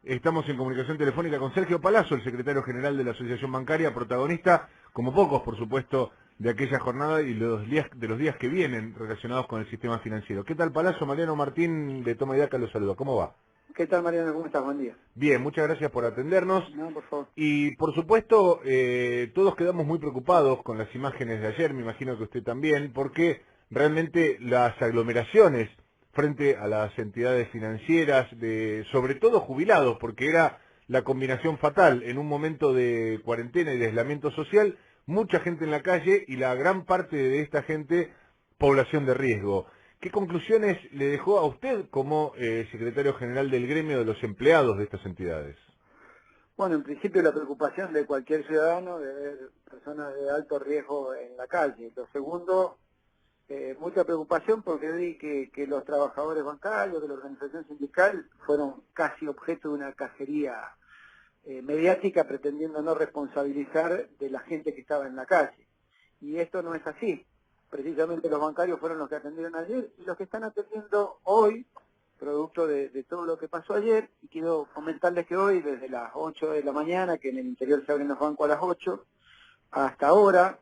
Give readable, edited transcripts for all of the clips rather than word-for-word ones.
Estamos en comunicación telefónica con Sergio Palazzo, el secretario general de la Asociación Bancaria, protagonista, como pocos, por supuesto, de aquella jornada y de los días que vienen relacionados con el sistema financiero. ¿Qué tal, Palazzo? Mariano Martín de Toma y Daca lo saluda. ¿Cómo va? ¿Qué tal, Mariano? ¿Cómo estás? Buen día. Bien, muchas gracias por atendernos. No, por favor. Y, por supuesto, todos quedamos muy preocupados con las imágenes de ayer, me imagino que usted también, porque realmente las aglomeraciones frente a las entidades financieras, sobre todo jubilados, porque era la combinación fatal en un momento de cuarentena y de aislamiento social, mucha gente en la calle y la gran parte de esta gente, población de riesgo. ¿Qué conclusiones le dejó a usted como secretario general del gremio de los empleados de estas entidades? Bueno, en principio la preocupación de cualquier ciudadano de ver personas de alto riesgo en la calle. Lo segundo, mucha preocupación porque vi que los trabajadores bancarios, de la organización sindical, fueron casi objeto de una cacería mediática pretendiendo no responsabilizar de la gente que estaba en la calle. Y esto no es así. Precisamente los bancarios fueron los que atendieron ayer y los que están atendiendo hoy, producto de todo lo que pasó ayer. Y quiero comentarles que hoy, desde las 8 de la mañana, que en el interior se abren los bancos a las 8, hasta ahora,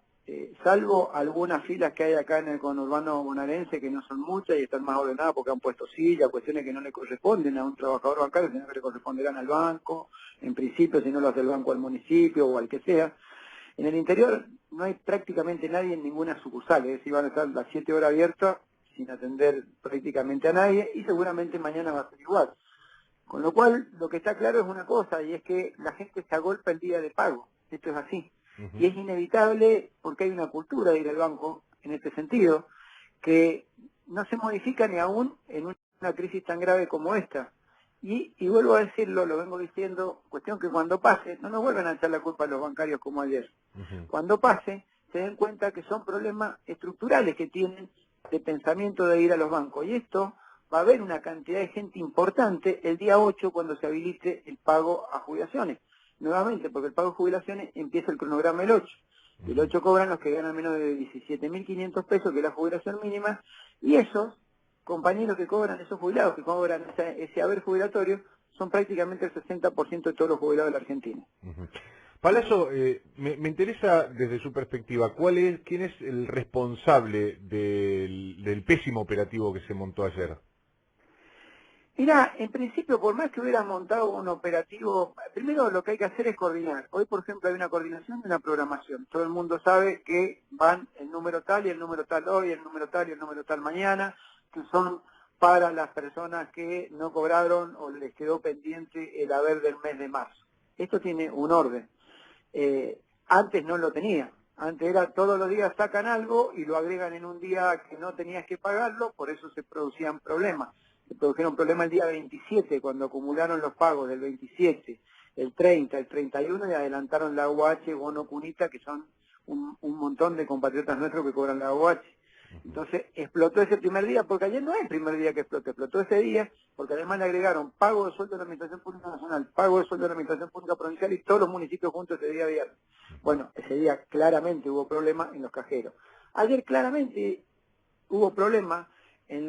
salvo algunas filas que hay acá en el conurbano bonaerense, que no son muchas y están más ordenadas porque han puesto sillas, cuestiones que no le corresponden a un trabajador bancario, sino que le corresponderán al banco, en principio, si no los del banco al municipio o al que sea. En el interior no hay prácticamente nadie en ninguna sucursal, es decir, van a estar las 7 horas abiertas sin atender prácticamente a nadie y seguramente mañana va a ser igual. Con lo cual, lo que está claro es una cosa, y es que la gente se agolpa el día de pago. Esto es así. Y es inevitable porque hay una cultura de ir al banco, en este sentido, que no se modifica ni aún en una crisis tan grave como esta. Y vuelvo a decirlo, lo vengo diciendo, cuestión que cuando pase, no nos vuelvan a echar la culpa a los bancarios como ayer. Cuando pase, se den cuenta que son problemas estructurales que tienen de pensamiento de ir a los bancos. Y esto va a haber una cantidad de gente importante el día 8 cuando se habilite el pago a jubilaciones. Nuevamente, porque el pago de jubilaciones empieza el cronograma el 8. Y el 8 cobran los que ganan menos de 17.500 pesos, que es la jubilación mínima, y esos compañeros que cobran, esos jubilados que cobran ese haber jubilatorio, son prácticamente el 60% de todos los jubilados de la Argentina. Palazzo, me interesa desde su perspectiva, ¿quién es el responsable del pésimo operativo que se montó ayer? Mirá, en principio, por más que hubieran montado un operativo, primero lo que hay que hacer es coordinar. Hoy, por ejemplo, hay una coordinación y una programación. Todo el mundo sabe que van el número tal y el número tal hoy, el número tal y el número tal mañana, que son para las personas que no cobraron o les quedó pendiente el haber del mes de marzo. Esto tiene un orden. Antes no lo tenía. Antes era todos los días sacan algo y lo agregan en un día que no tenías que pagarlo, por eso se producían problemas. Se produjeron problemas el día 27, cuando acumularon los pagos del 27, el 30, el 31 y adelantaron la UH, bono cunita, que son un montón de compatriotas nuestros que cobran la UH. Entonces explotó ese primer día, porque ayer no es el primer día que explotó ese día, porque además le agregaron pago de sueldo de la Administración Pública Nacional, pago de sueldo de la Administración Pública Provincial y todos los municipios juntos ese día viernes. Bueno, ese día claramente hubo problemas en los cajeros. Ayer claramente hubo problemas en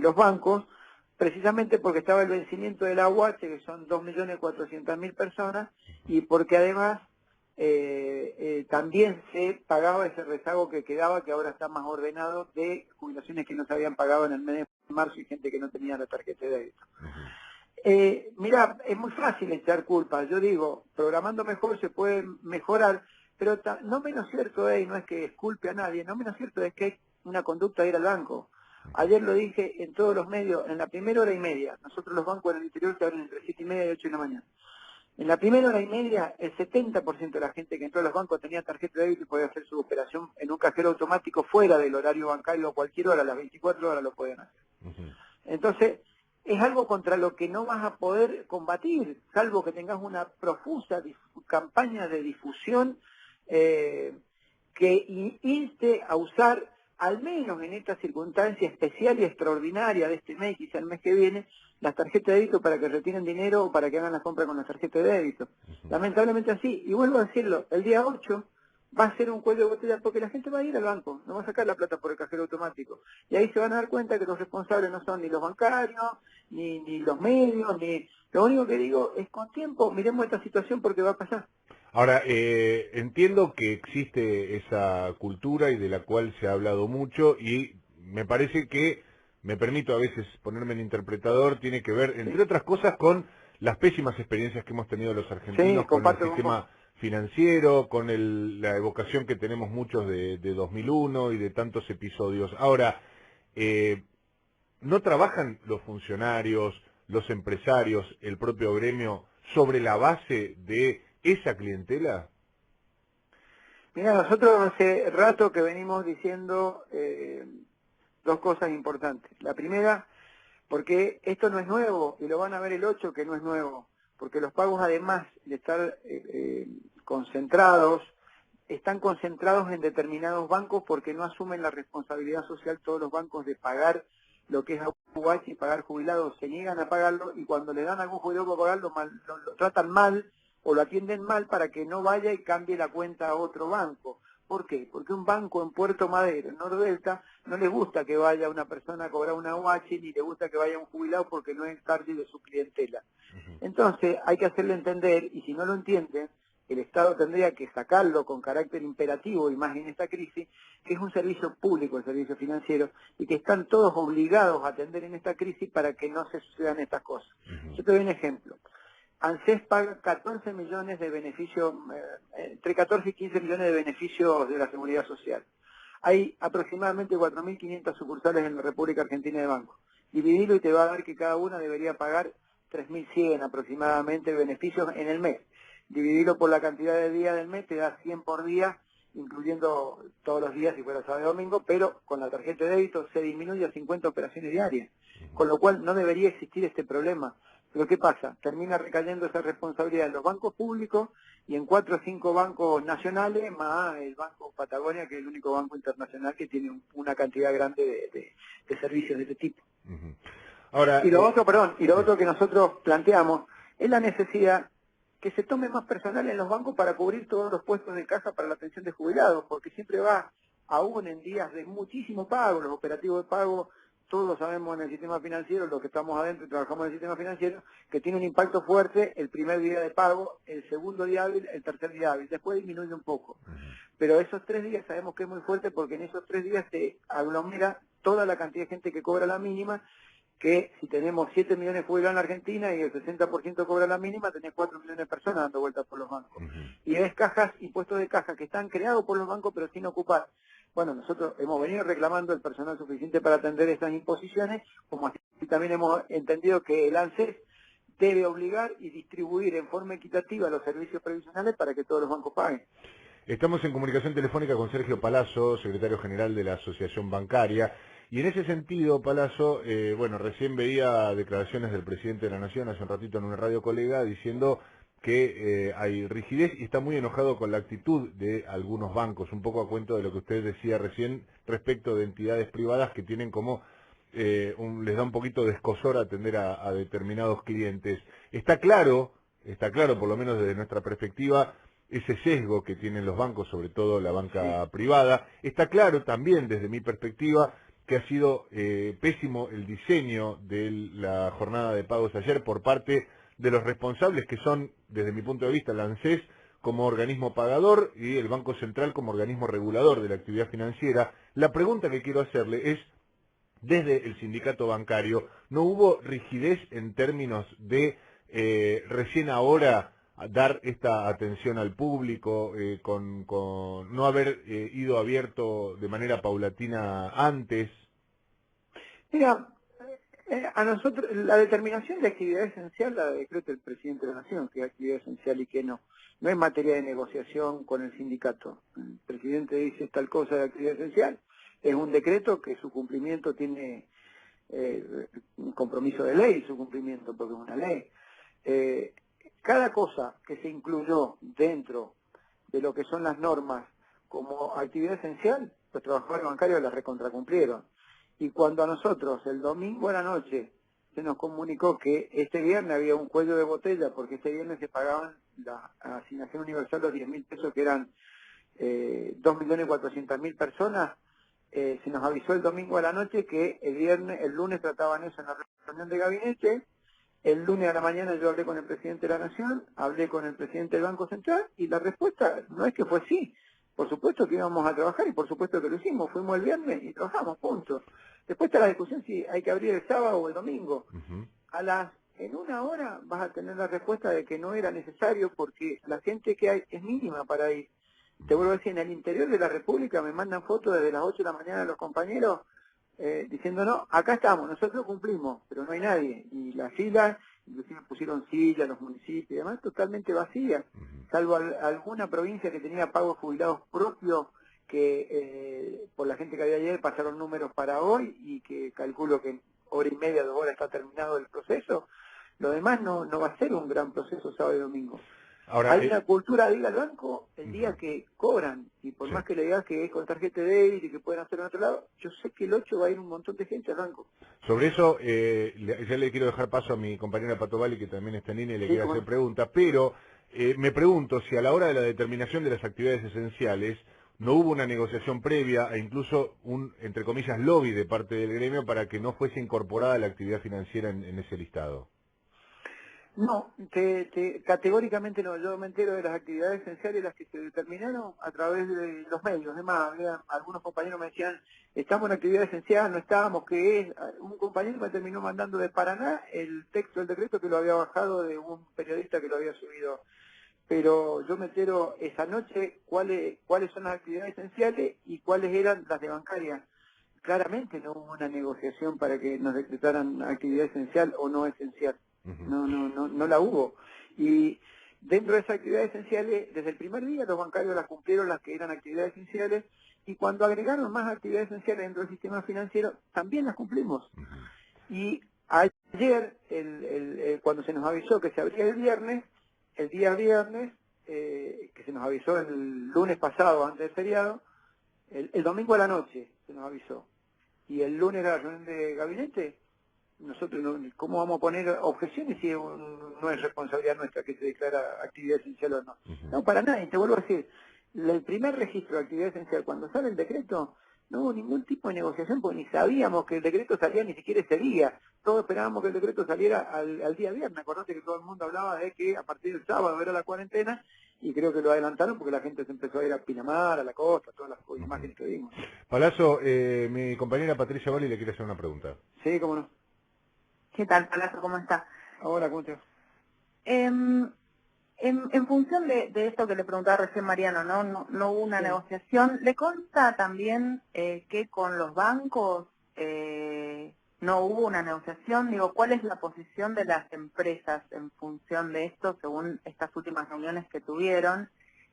los bancos, precisamente porque estaba el vencimiento de la UH, que son 2.400.000 personas, y porque además también se pagaba ese rezago que quedaba, que ahora está más ordenado, de jubilaciones que no se habían pagado en el mes de marzo y gente que no tenía la tarjeta de débito. Mira, es muy fácil echar culpas. Yo digo, programando mejor se puede mejorar, pero no menos cierto es, y no es que disculpe a nadie, no menos cierto es que hay una conducta de ir al banco. Ayer lo dije en todos los medios, en la primera hora y media, nosotros los bancos en el interior se abren entre 7:30 y 8 de la mañana. En la primera hora y media, el 70% de la gente que entró a los bancos tenía tarjeta de débito y podía hacer su operación en un cajero automático fuera del horario bancario a cualquier hora, a las 24 horas lo pueden hacer. Entonces, es algo contra lo que no vas a poder combatir, salvo que tengas una profusa campaña de difusión que inste a usar, al menos en esta circunstancia especial y extraordinaria de este mes, quizá el mes que viene, las tarjetas de débito para que retiren dinero o para que hagan las compras con las tarjetas de débito. Lamentablemente así. Y vuelvo a decirlo, el día 8 va a ser un cuello de botella porque la gente va a ir al banco, no va a sacar la plata por el cajero automático. Y ahí se van a dar cuenta que los responsables no son ni los bancarios, ni los medios, ni... Lo único que digo es con tiempo, miremos esta situación porque va a pasar. Ahora, entiendo que existe esa cultura y de la cual se ha hablado mucho y me parece que, me permito a veces ponerme en interpretador, tiene que ver, Sí, entre otras cosas, con las pésimas experiencias que hemos tenido los sí, argentinos con el comparto con vos. sistema financiero, con la evocación que tenemos muchos de 2001 y de tantos episodios. Ahora, eh, ¿no trabajan los funcionarios, los empresarios, el propio gremio sobre la base de esa clientela? Mira, nosotros hace rato que venimos diciendo dos cosas importantes. La primera, porque esto no es nuevo, y lo van a ver el 8 que no es nuevo, porque los pagos además de estar concentrados, están concentrados en determinados bancos porque no asumen la responsabilidad social todos los bancos de pagar lo que es AUH y pagar jubilados, se niegan a pagarlo y cuando le dan a algún jubilado para pagarlo lo tratan mal o lo atienden mal para que no vaya y cambie la cuenta a otro banco. ¿Por qué? Porque un banco en Puerto Madero, en Nordelta, no le gusta que vaya una persona a cobrar una UH ni le gusta que vaya un jubilado porque no es target de su clientela. Entonces hay que hacerle entender, y si no lo entienden, el Estado tendría que sacarlo con carácter imperativo y más en esta crisis, que es un servicio público, el servicio financiero, y que están todos obligados a atender en esta crisis para que no se sucedan estas cosas. Yo te doy un ejemplo. ANSES paga 14 millones de beneficios, entre 14 y 15 millones de beneficios de la seguridad social. Hay aproximadamente 4.500 sucursales en la República Argentina de bancos. Dividilo y te va a dar que cada una debería pagar 3.100 aproximadamente beneficios en el mes. Dividirlo por la cantidad de días del mes te da 100 por día, incluyendo todos los días si fuera sábado y domingo, pero con la tarjeta de débito se disminuye a 50 operaciones diarias, con lo cual no debería existir este problema. Pero ¿qué pasa? Termina recayendo esa responsabilidad en los bancos públicos y en 4 o 5 bancos nacionales, más el Banco Patagonia, que es el único banco internacional que tiene una cantidad grande de servicios de este tipo. Ahora, Y lo otro, perdón, y lo sí. otro que nosotros planteamos es la necesidad que se tome más personal en los bancos para cubrir todos los puestos de caja para la atención de jubilados, porque siempre va, aún en días de muchísimo pago, los operativos de pago, todos sabemos en el sistema financiero, los que estamos adentro y trabajamos en el sistema financiero, que tiene un impacto fuerte el primer día de pago, el segundo día hábil, el tercer día hábil, después disminuye un poco. Pero esos 3 días sabemos que es muy fuerte porque en esos 3 días se aglomera toda la cantidad de gente que cobra la mínima, que si tenemos 7 millones de jubilados en la Argentina y el 60% cobra la mínima, tenés 4 millones de personas dando vueltas por los bancos. Y ves cajas y puestos de caja que están creados por los bancos pero sin ocupar. Bueno, nosotros hemos venido reclamando el personal suficiente para atender estas imposiciones, como así también hemos entendido que el ANSES debe obligar y distribuir en forma equitativa los servicios previsionales para que todos los bancos paguen. Estamos en comunicación telefónica con Sergio Palazzo, secretario general de la Asociación Bancaria. Y en ese sentido, Palazzo, bueno, recién veía declaraciones del presidente de la Nación hace un ratito en una radio colega diciendo que hay rigidez y está muy enojado con la actitud de algunos bancos, un poco a cuento de lo que usted decía recién respecto de entidades privadas que tienen como les da un poquito de escozor atender a determinados clientes. Está claro, por lo menos desde nuestra perspectiva, ese sesgo que tienen los bancos, sobre todo la banca privada. Está claro también desde mi perspectiva que ha sido pésimo el diseño de la jornada de pagos ayer por parte de los responsables que son, desde mi punto de vista, la ANSES como organismo pagador y el Banco Central como organismo regulador de la actividad financiera. La pregunta que quiero hacerle es, desde el sindicato bancario, ¿no hubo rigidez en términos de recién ahora dar esta atención al público, con no haber ido abierto de manera paulatina antes? Mira, a nosotros, la determinación de actividad esencial la decreta el presidente de la Nación, que es actividad esencial y que no. No es materia de negociación con el sindicato. El presidente dice tal cosa de actividad esencial. Es un decreto que su cumplimiento tiene un compromiso de ley, su cumplimiento, porque es una ley. Cada cosa que se incluyó dentro de lo que son las normas como actividad esencial, los trabajadores bancarios las recontracumplieron. Y cuando a nosotros el domingo a la noche se nos comunicó que este viernes había un cuello de botella porque este viernes se pagaban la asignación universal, los 10.000 pesos que eran 2.400.000 personas, se nos avisó el domingo a la noche que el lunes trataban eso en la reunión de gabinete. El lunes a la mañana yo hablé con el presidente de la Nación, hablé con el presidente del Banco Central y la respuesta no es que fue sí. Por supuesto que íbamos a trabajar y por supuesto que lo hicimos. Fuimos el viernes y trabajamos, punto. Después está la discusión si hay que abrir el sábado o el domingo. En una hora vas a tener la respuesta de que no era necesario porque la gente que hay es mínima para ir. Te vuelvo a decir, en el interior de la República me mandan fotos desde las 8 de la mañana los compañeros diciendo, no, acá estamos, nosotros cumplimos, pero no hay nadie. Y las filas, inclusive pusieron sillas, los municipios y demás, totalmente vacías, salvo alguna provincia que tenía pagos jubilados propios que por la gente que había ayer pasaron números para hoy y que calculo que en hora y media, 2 horas está terminado el proceso. Lo demás no va a ser un gran proceso sábado y domingo. Ahora, hay una cultura de ir al banco el día que cobran, y por más que le digas que es con tarjeta de débito y que pueden hacer en otro lado, yo sé que el 8 va a ir un montón de gente al banco. Sobre eso, ya le quiero dejar paso a mi compañera Pato Valli, que también está en línea y le quiere hacer preguntas, pero me pregunto si a la hora de la determinación de las actividades esenciales no hubo una negociación previa e incluso un, entre comillas, lobby de parte del gremio para que no fuese incorporada la actividad financiera en ese listado. No, categóricamente no. Yo me entero de las actividades esenciales, las que se determinaron a través de los medios. Además, algunos compañeros me decían, estamos en actividad esencial, no estábamos, ¿qué es? Un compañero me terminó mandando de Paraná el texto del decreto que lo había bajado de un periodista que lo había subido. Pero yo me entero esa noche cuáles son las actividades esenciales y cuáles eran las de bancaria. Claramente no hubo una negociación para que nos decretaran actividad esencial o no esencial. No la hubo. Y dentro de esas actividades esenciales, desde el primer día los bancarios las cumplieron, las que eran actividades esenciales, y cuando agregaron más actividades esenciales dentro del sistema financiero, también las cumplimos. Y ayer, cuando se nos avisó que se abría el día viernes, que se nos avisó el lunes pasado, antes del feriado, el domingo a la noche se nos avisó. Y el lunes la reunión de gabinete, nosotros ¿cómo vamos a poner objeciones si no es responsabilidad nuestra que se declara actividad esencial o no? No, para nada, y te vuelvo a decir, el primer registro de actividad esencial, cuando sale el decreto, no hubo ningún tipo de negociación porque ni sabíamos que el decreto salía ni siquiera ese día. Todos esperábamos que el decreto saliera al día viernes. Acordate que todo el mundo hablaba de que a partir del sábado era la cuarentena y creo que lo adelantaron porque la gente se empezó a ir a Pinamar, a la costa, todas las imágenes que vimos. Palazzo, mi compañera Patricia Valli le quiere hacer una pregunta. Sí, cómo no. ¿Qué tal, Palazzo? ¿Cómo está? Hola, ¿cómo te va? En función de esto que le preguntaba recién Mariano, no hubo una negociación. ¿Le consta también que con los bancos no hubo una negociación? Digo, ¿cuál es la posición de las empresas en función de esto, según estas últimas reuniones que tuvieron?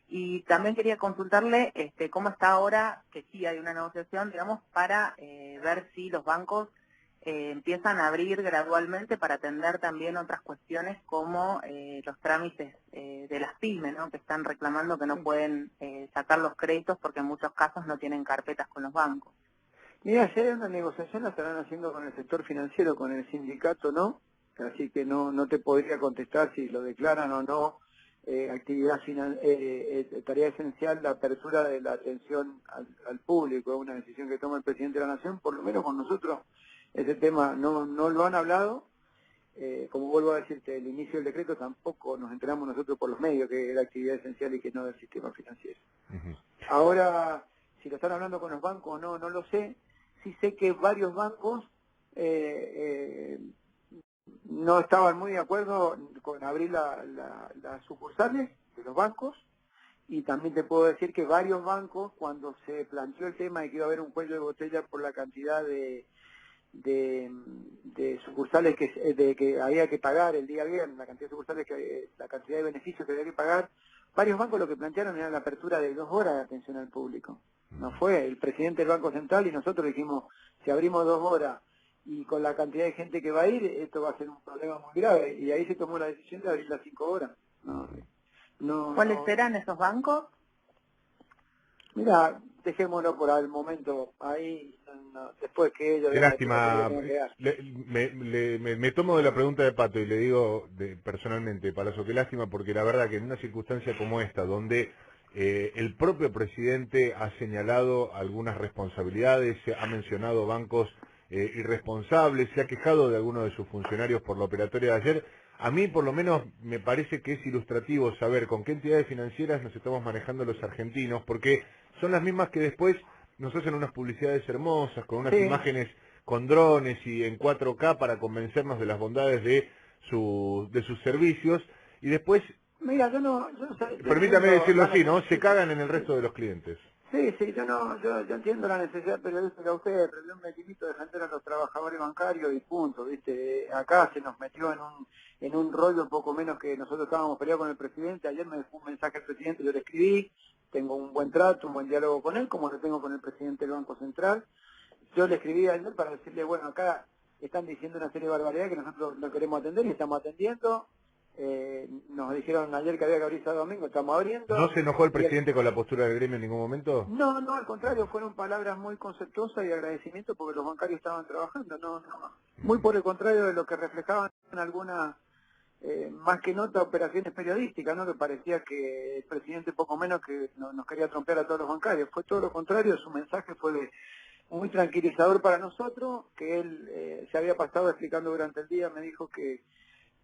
Y también quería consultarle cómo está ahora, que sí hay una negociación, digamos, para ver si los bancos empiezan a abrir gradualmente para atender también otras cuestiones como los trámites de las pymes, ¿no? Que están reclamando que no pueden sacar los créditos porque en muchos casos no tienen carpetas con los bancos. Mira, si hay una negociación la estarán haciendo con el sector financiero, con el sindicato no, así que no te podría contestar si lo declaran o no. Tarea esencial la apertura de la atención al público, es una decisión que toma el presidente de la Nación, por lo menos con nosotros ese tema no lo han hablado. Como vuelvo a decirte, el inicio del decreto tampoco nos enteramos nosotros por los medios que era actividad esencial y que no del sistema financiero. Ahora, si lo están hablando con los bancos o no lo sé. Sí sé que varios bancos no estaban muy de acuerdo con abrir las sucursales de los bancos, y también te puedo decir que varios bancos, cuando se planteó el tema de que iba a haber un cuello de botella por la cantidad de sucursales que había que pagar el día viernes, la cantidad de sucursales, la cantidad de beneficios que había que pagar, varios bancos lo que plantearon era la apertura de 2 horas de atención al público. No fue el presidente del Banco Central y nosotros dijimos, si abrimos 2 horas y con la cantidad de gente que va a ir, esto va a ser un problema muy grave, y ahí se tomó la decisión de abrir las 5 horas. ¿Cuáles eran esos bancos? Mira, dejémoslo por el momento ahí, después que ellos... Qué lástima, me tomo de la pregunta de Pato y le digo personalmente, Palazzo, qué lástima, porque la verdad que en una circunstancia como esta, donde El propio presidente ha señalado algunas responsabilidades, ha mencionado bancos irresponsables, se ha quejado de algunos de sus funcionarios por la operatoria de ayer. A mí, por lo menos, me parece que es ilustrativo saber con qué entidades financieras nos estamos manejando los argentinos, porque son las mismas que después nos hacen unas publicidades hermosas, con unas imágenes con drones y en 4K para convencernos de las bondades de sus servicios, y después, Mira, yo no sé, yo permítame entiendo decirlo la así, ¿no? Se necesidad. cagan en el resto de los clientes. Sí, sí, yo entiendo la necesidad periodística de ustedes, pero yo me limito a defender a los trabajadores bancarios y punto, ¿viste? Acá se nos metió en un rollo un poco menos que nosotros estábamos peleados con el presidente. Ayer me dejó un mensaje al presidente, yo le escribí, tengo un buen trato, un buen diálogo con él, como lo tengo con el presidente del Banco Central. Yo le escribí ayer para decirle, bueno, acá están diciendo una serie de barbaridades que nosotros no queremos atender y estamos atendiendo. Nos dijeron ayer que había que abrir sábado domingo, estamos ¿No abriendo. se enojó el Y presidente con la postura del gremio en ningún momento? no, no, al contrario, fueron palabras muy conceptuosas y agradecimiento porque los bancarios estaban trabajando, no, no. Muy por el contrario de lo que reflejaban algunas, más que nota, operaciones periodísticas, ¿no? Que parecía que el presidente poco menos que nos quería trompear a todos los bancarios. Fue todo lo contrario, su mensaje fue muy tranquilizador para nosotros, que él se había pasado explicando durante el día, me dijo que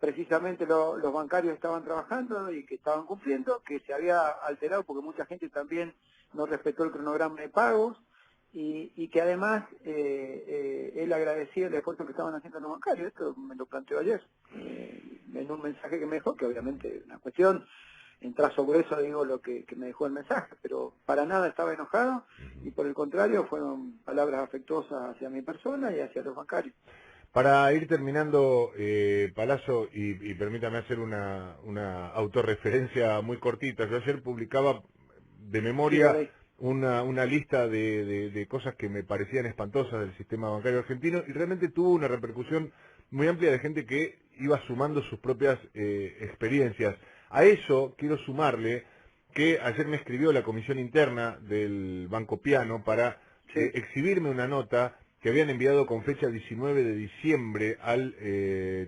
precisamente los bancarios estaban trabajando y que estaban cumpliendo, que se había alterado porque mucha gente también no respetó el cronograma de pagos y que además él agradecía el esfuerzo que estaban haciendo los bancarios. Esto me lo planteó ayer en un mensaje que me dejó, que obviamente es una cuestión, en trazo grueso digo lo que me dejó el mensaje, pero para nada estaba enojado y por el contrario fueron palabras afectuosas hacia mi persona y hacia los bancarios. Para ir terminando, Palazzo, y permítame hacer una autorreferencia muy cortita. Yo ayer publicaba de Sí, lo memoria leí. una lista de cosas que me parecían espantosas del sistema bancario argentino y realmente tuvo una repercusión muy amplia de gente que iba sumando sus propias experiencias. A eso quiero sumarle que ayer me escribió la comisión interna del Banco Piano para Sí. exhibirme una nota que habían enviado con fecha 19 de diciembre al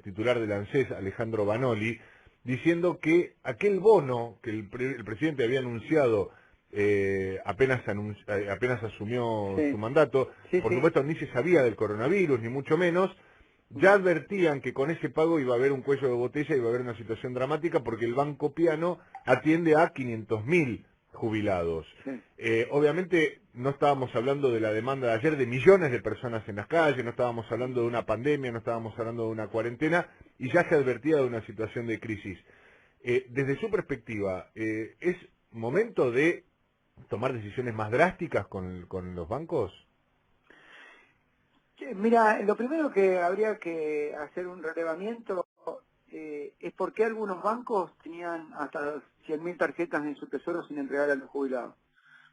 titular del ANSES, Alejandro Banoli, diciendo que aquel bono que el presidente había anunciado apenas asumió su Sí, mandato, sí, por sí. supuesto ni se sabía del coronavirus, ni mucho menos, ya advertían que con ese pago iba a haber un cuello de botella, iba a haber una situación dramática porque el Banco Piano atiende a 500.000 jubilados. Sí. Obviamente no estábamos hablando de la demanda de ayer de millones de personas en las calles, no estábamos hablando de una pandemia, no estábamos hablando de una cuarentena y ya se advertía de una situación de crisis. Desde su perspectiva, ¿es momento de tomar decisiones más drásticas con los bancos? Mira, lo primero que habría que hacer un relevamiento es por qué algunos bancos tenían hasta 100.000 tarjetas en su tesoro sin entregar a los jubilados.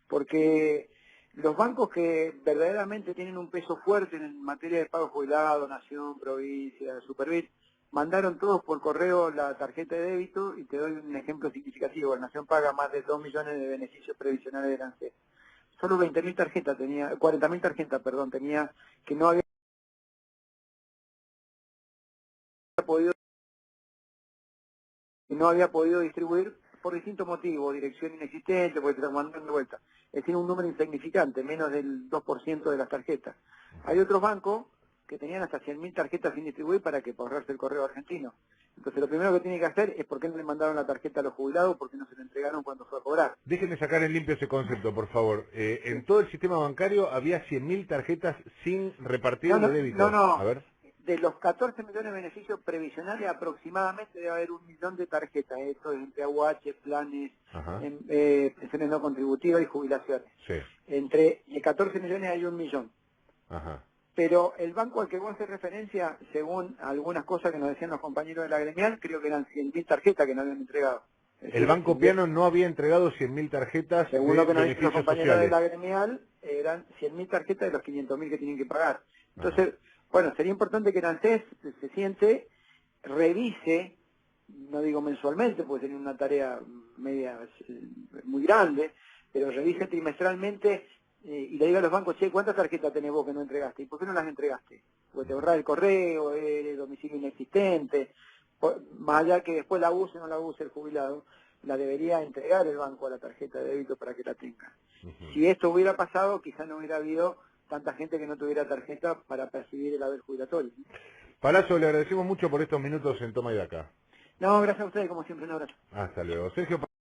Porque los bancos que verdaderamente tienen un peso fuerte en materia de pago jubilado, Nación, Provincia, Superbit, mandaron todos por correo la tarjeta de débito y te doy un ejemplo significativo. La Nación paga más de 2 millones de beneficios previsionales del ANSES. Solo 20.000 tarjetas tenía, 40.000 tarjetas, perdón, tenía que no había podido distribuir por distintos motivos, dirección inexistente, porque te están mandando de vuelta. Es decir, un número insignificante, menos del 2% de las tarjetas. Hay otros bancos que tenían hasta 100.000 tarjetas sin distribuir para que ahorrarse el correo argentino. Entonces lo primero que tiene que hacer es por qué no le mandaron la tarjeta a los jubilados, por qué no se la entregaron cuando fue a cobrar. Déjenme sacar en limpio ese concepto, por favor. Sí. En todo el sistema bancario había 100.000 tarjetas sin repartir No, de no, débito. no, A no. ver. De los 14 millones de beneficios previsionales, aproximadamente debe haber 1 millón de tarjetas. Esto es entre AUH, planes, Ajá. pensiones no contributivas y jubilaciones. Sí. Entre 14 millones hay 1 millón. Ajá. Pero el banco al que vos haces referencia, según algunas cosas que nos decían los compañeros de la gremial, creo que eran 100.000 tarjetas que no habían entregado. Es El decir, Banco Piano no había entregado 100.000 tarjetas según de lo que nos dicen los beneficios compañeros de sociales. la gremial, eran 100.000 tarjetas de los 500.000 que tienen que pagar. Ajá. Entonces, bueno, sería importante que el ANSES se siente, revise, no digo mensualmente, porque sería una tarea media muy grande, pero revise trimestralmente y le diga a los bancos, che, ¿cuántas tarjetas tenés vos que no entregaste? ¿Y por qué no las entregaste? Porque te ahorrás el correo, el domicilio inexistente, más allá que después la use o no la use el jubilado. la debería entregar el banco a la tarjeta de débito para que la tenga. Ujú. Si esto hubiera pasado, quizá no hubiera habido tanta gente que no tuviera tarjeta para percibir el haber jubilatorio. Palazzo, le agradecemos mucho por estos minutos en Toma y Daca. No, gracias a ustedes, como siempre, un abrazo. Hasta luego. Sergio